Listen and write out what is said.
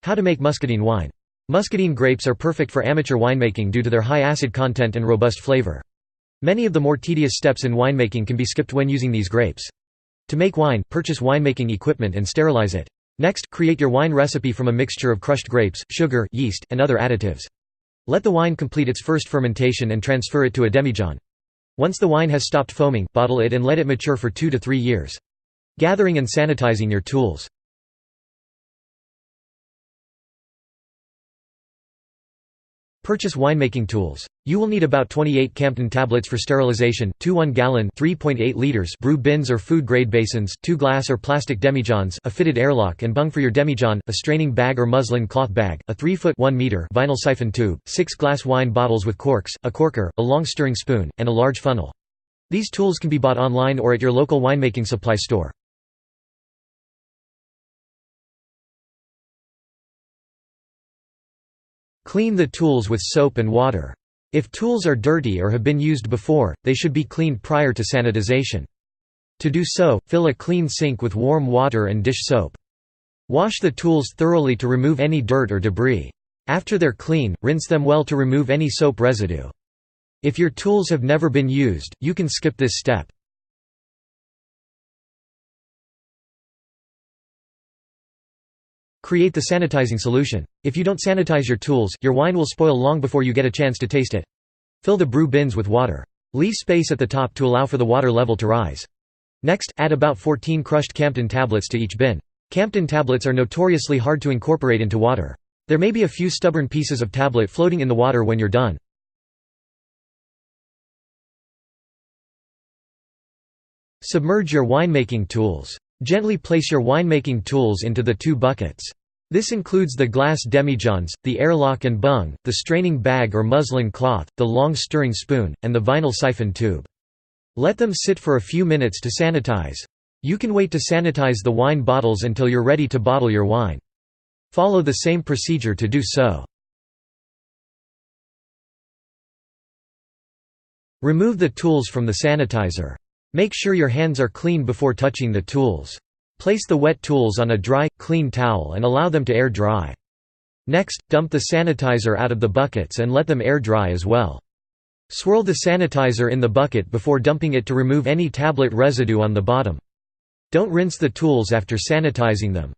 How to make muscadine wine. Muscadine grapes are perfect for amateur winemaking due to their high acid content and robust flavor. Many of the more tedious steps in winemaking can be skipped when using these grapes. To make wine, purchase winemaking equipment and sterilize it. Next, create your wine recipe from a mixture of crushed grapes, sugar, yeast, and other additives. Let the wine complete its first fermentation and transfer it to a demijohn. Once the wine has stopped foaming, bottle it and let it mature for 2 to 3 years. Gathering and sanitizing your tools. Purchase winemaking tools. You will need about 28 Campton tablets for sterilization, 2 1-gallon (3.8 liters) brew bins or food-grade basins, 2 glass or plastic demijohns, a fitted airlock and bung for your demijohn, a straining bag or muslin cloth bag, a 3-foot (1 meter) vinyl siphon tube, 6 glass wine bottles with corks, a corker, a long stirring spoon, and a large funnel. These tools can be bought online or at your local winemaking supply store. Clean the tools with soap and water. If tools are dirty or have been used before, they should be cleaned prior to sanitization. To do so, fill a clean sink with warm water and dish soap. Wash the tools thoroughly to remove any dirt or debris. After they're clean, rinse them well to remove any soap residue. If your tools have never been used, you can skip this step. Create the sanitizing solution. If you don't sanitize your tools, your wine will spoil long before you get a chance to taste it. Fill the brew bins with water. Leave space at the top to allow for the water level to rise. Next, add about 14 crushed Campton tablets to each bin. Campton tablets are notoriously hard to incorporate into water. There may be a few stubborn pieces of tablet floating in the water when you're done. Submerge your winemaking tools. Gently place your winemaking tools into the 2 buckets. This includes the glass demijohns, the airlock and bung, the straining bag or muslin cloth, the long stirring spoon, and the vinyl siphon tube. Let them sit for a few minutes to sanitize. You can wait to sanitize the wine bottles until you're ready to bottle your wine. Follow the same procedure to do so. Remove the tools from the sanitizer. Make sure your hands are clean before touching the tools. Place the wet tools on a dry, clean towel and allow them to air dry. Next, dump the sanitizer out of the buckets and let them air dry as well. Swirl the sanitizer in the bucket before dumping it to remove any tablet residue on the bottom. Don't rinse the tools after sanitizing them.